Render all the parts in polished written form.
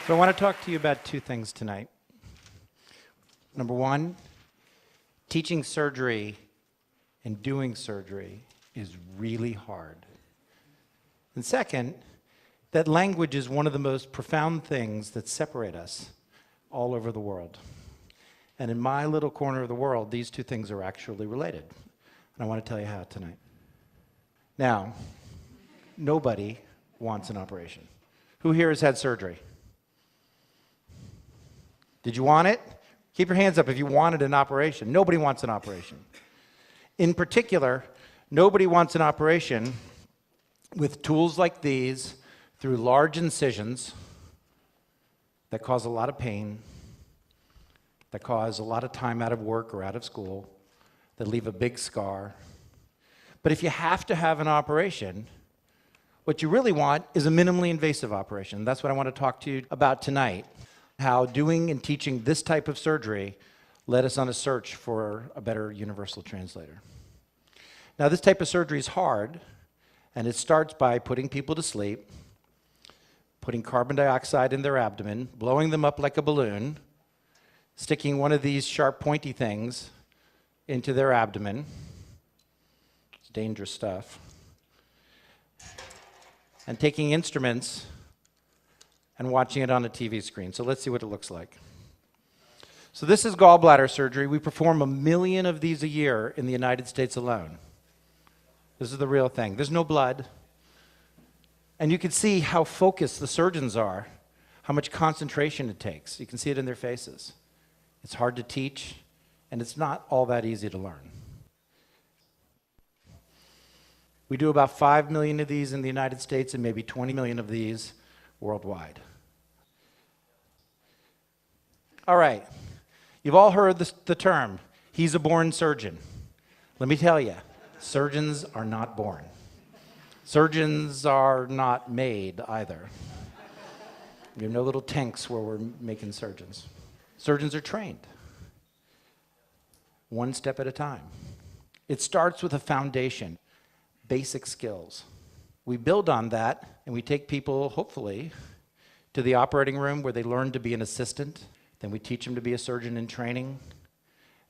So I want to talk to you about two things tonight. Number one, teaching surgery and doing surgery is really hard. And second, that language is one of the most profound things that separate us all over the world. And in my little corner of the world, these two things are actually related. And I want to tell you how tonight. Now, nobody wants an operation. Who here has had surgery? Did you want it? Keep your hands up if you wanted an operation. Nobody wants an operation. In particular, nobody wants an operation with tools like these through large incisions that cause a lot of pain, that cause a lot of time out of work or out of school, that leave a big scar. But if you have to have an operation, what you really want is a minimally invasive operation. That's what I want to talk to you about tonight. How doing and teaching this type of surgery led us on a search for a better universal translator. Now, this type of surgery is hard, and it starts by putting people to sleep, putting carbon dioxide in their abdomen, blowing them up like a balloon, sticking one of these sharp, pointy things into their abdomen. It's dangerous stuff. And taking instruments and watching it on a TV screen. So let's see what it looks like. So this is gallbladder surgery. We perform 1 million of these a year in the United States alone. This is the real thing. There's no blood. And you can see how focused the surgeons are, how much concentration it takes. You can see it in their faces. It's hard to teach, and it's not all that easy to learn. We do about 5 million of these in the United States and maybe 20 million of these worldwide. All right, you've all heard the term, he's a born surgeon. Let me tell you, surgeons are not born. Surgeons are not made either. We have no little tanks where we're making surgeons. Surgeons are trained, one step at a time. It starts with a foundation, basic skills. We build on that, and we take people, hopefully, to the operating room where they learn to be an assistant. Then we teach them to be a surgeon in training.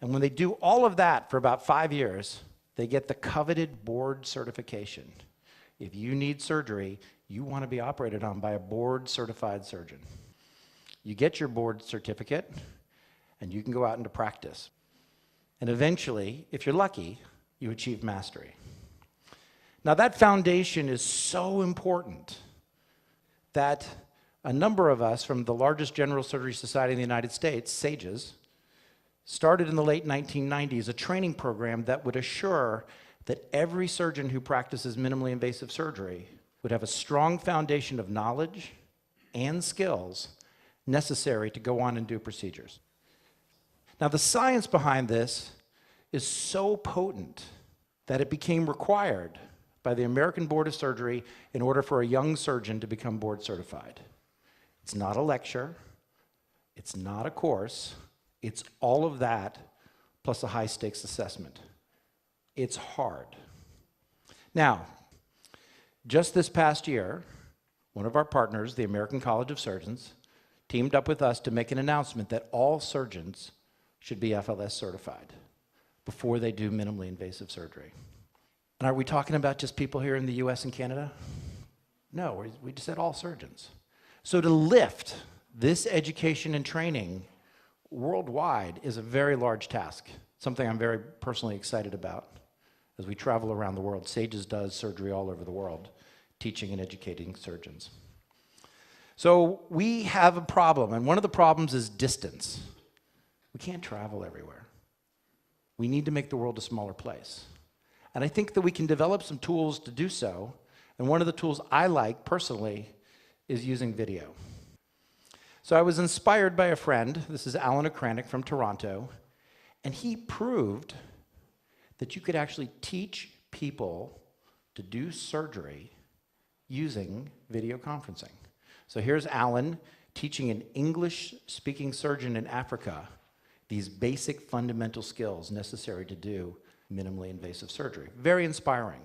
And when they do all of that for about 5 years, they get the coveted board certification. If you need surgery, you want to be operated on by a board-certified surgeon. You get your board certificate, and you can go out into practice. And eventually, if you're lucky, you achieve mastery. Now, that foundation is so important that a number of us from the largest general surgery society in the United States, SAGES, started in the late 1990s a training program that would assure that every surgeon who practices minimally invasive surgery would have a strong foundation of knowledge and skills necessary to go on and do procedures. Now, the science behind this is so potent that it became required by the American Board of Surgery in order for a young surgeon to become board certified. It's not a lecture, it's not a course, it's all of that plus a high stakes assessment. It's hard. Now, just this past year, one of our partners, the American College of Surgeons, teamed up with us to make an announcement that all surgeons should be FLS certified before they do minimally invasive surgery. And are we talking about just people here in the US and Canada? No, we just said all surgeons. So to lift this education and training worldwide is a very large task, something I'm very personally excited about as we travel around the world. SAGES does surgery all over the world, teaching and educating surgeons. So we have a problem, and one of the problems is distance. We can't travel everywhere. We need to make the world a smaller place. And I think that we can develop some tools to do so. And one of the tools I like personally is using video. So I was inspired by a friend. This is Alan Okranik from Toronto. And he proved that you could actually teach people to do surgery using video conferencing. So here's Alan teaching an English-speaking surgeon in Africa these basic fundamental skills necessary to do minimally invasive surgery. Very inspiring.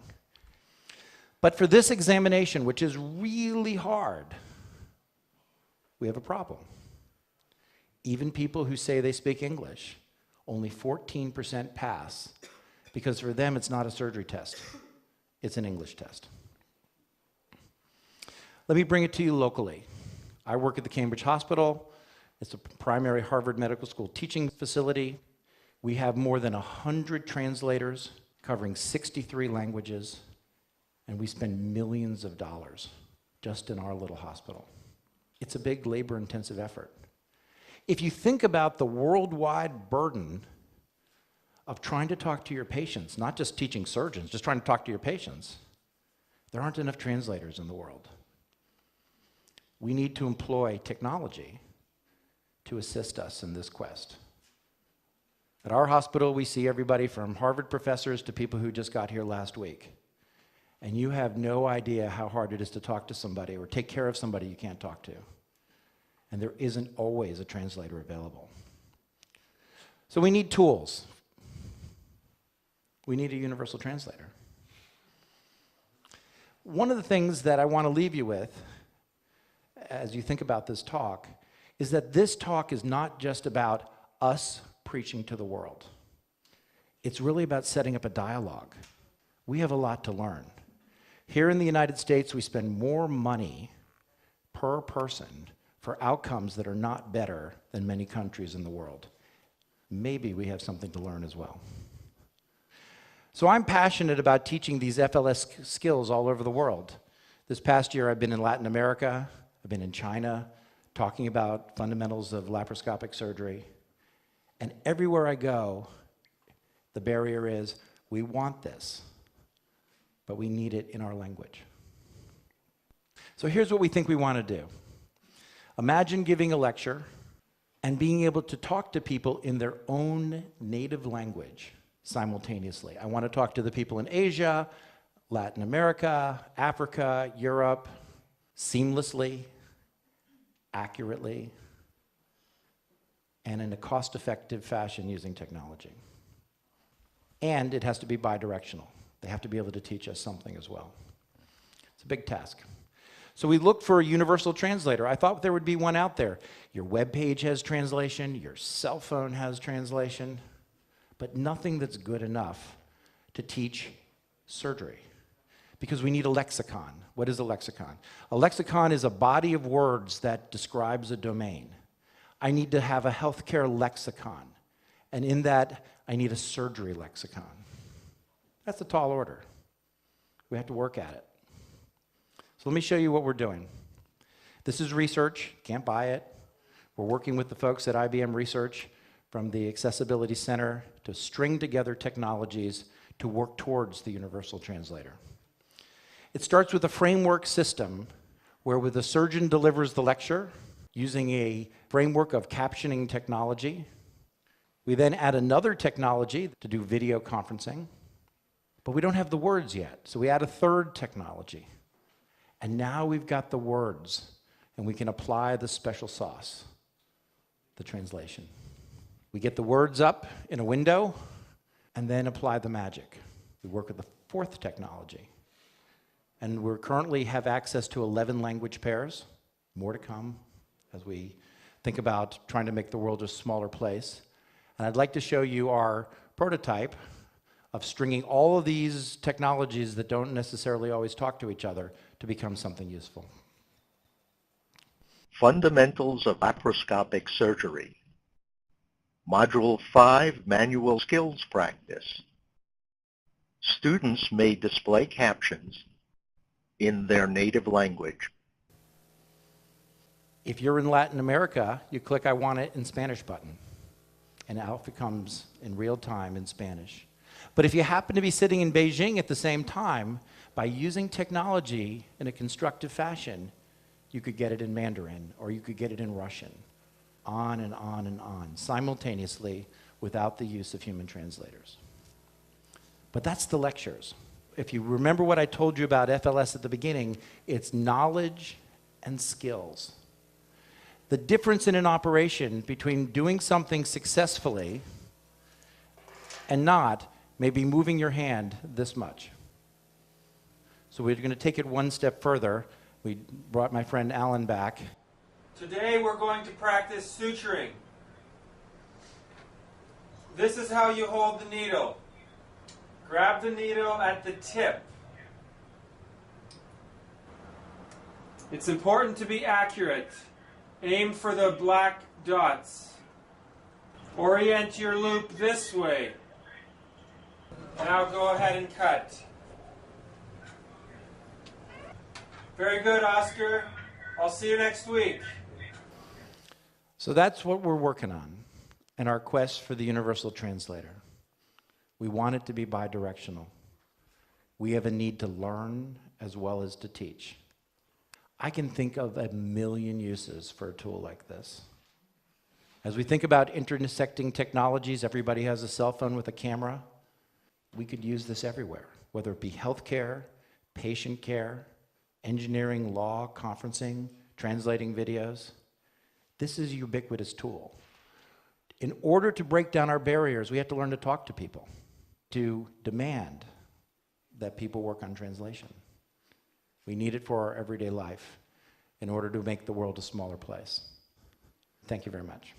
But for this examination, which is really hard, we have a problem. Even people who say they speak English, only 14% pass, because for them it's not a surgery test, it's an English test. Let me bring it to you locally. I work at the Cambridge Hospital. It's a primary Harvard Medical School teaching facility. We have more than 100 translators covering 63 languages, and we spend millions of dollars just in our little hospital. It's a big labor-intensive effort. If you think about the worldwide burden of trying to talk to your patients, not just teaching surgeons, just trying to talk to your patients, there aren't enough translators in the world. We need to employ technology to assist us in this quest. At our hospital, we see everybody from Harvard professors to people who just got here last week. And you have no idea how hard it is to talk to somebody or take care of somebody you can't talk to. And there isn't always a translator available. So we need tools. We need a universal translator. One of the things that I want to leave you with, as you think about this talk, is that this talk is not just about us preaching to the world. It's really about setting up a dialogue. We have a lot to learn. Here in the United States, we spend more money per person for outcomes that are not better than many countries in the world. Maybe we have something to learn as well. So I'm passionate about teaching these FLS skills all over the world. This past year, I've been in Latin America, I've been in China, talking about fundamentals of laparoscopic surgery. And everywhere I go, the barrier is, we want this, but we need it in our language. So here's what we think we want to do. Imagine giving a lecture and being able to talk to people in their own native language simultaneously. I want to talk to the people in Asia, Latin America, Africa, Europe, seamlessly, accurately, and in a cost-effective fashion using technology. And it has to be bidirectional. They have to be able to teach us something as well. It's a big task. So we looked for a universal translator. I thought there would be one out there. Your web page has translation, your cell phone has translation, but nothing that's good enough to teach surgery, because we need a lexicon. What is a lexicon? A lexicon is a body of words that describes a domain. I need to have a healthcare lexicon, and in that, I need a surgery lexicon. That's a tall order. We have to work at it. So let me show you what we're doing. This is research, can't buy it. We're working with the folks at IBM Research from the Accessibility Center to string together technologies to work towards the universal translator. It starts with a framework system where the surgeon delivers the lecture using a framework of captioning technology. We then add another technology to do video conferencing, but we don't have the words yet, so we add a third technology. And now we've got the words, and we can apply the special sauce, the translation. We get the words up in a window, and then apply the magic. We work with the fourth technology. And we currently have access to 11 language pairs, more to come as we think about trying to make the world a smaller place. And I'd like to show you our prototype of stringing all of these technologies that don't necessarily always talk to each other to become something useful. Fundamentals of Laparoscopic Surgery. Module 5, Manual Skills Practice. Students may display captions in their native language. If you're in Latin America, you click I want it in Spanish button, and out it comes in real time in Spanish. But if you happen to be sitting in Beijing at the same time, by using technology in a constructive fashion, you could get it in Mandarin, or you could get it in Russian, on and on and on, simultaneously without the use of human translators. But that's the lectures. If you remember what I told you about FLS at the beginning, it's knowledge and skills. The difference in an operation between doing something successfully and not may be moving your hand this much. So we're going to take it one step further. We brought my friend Alan back. Today we're going to practice suturing. This is how you hold the needle. Grab the needle at the tip. It's important to be accurate. Aim for the black dots. Orient your loop this way. Now go ahead and cut. Very good, Oscar. I'll see you next week. So that's what we're working on in our quest for the universal translator. We want it to be bidirectional. We have a need to learn as well as to teach. I can think of a million uses for a tool like this. As we think about intersecting technologies, everybody has a cell phone with a camera. We could use this everywhere, whether it be healthcare, patient care, engineering, law, conferencing, translating videos. This is a ubiquitous tool. In order to break down our barriers, we have to learn to talk to people, to demand that people work on translation. We need it for our everyday life in order to make the world a smaller place. Thank you very much.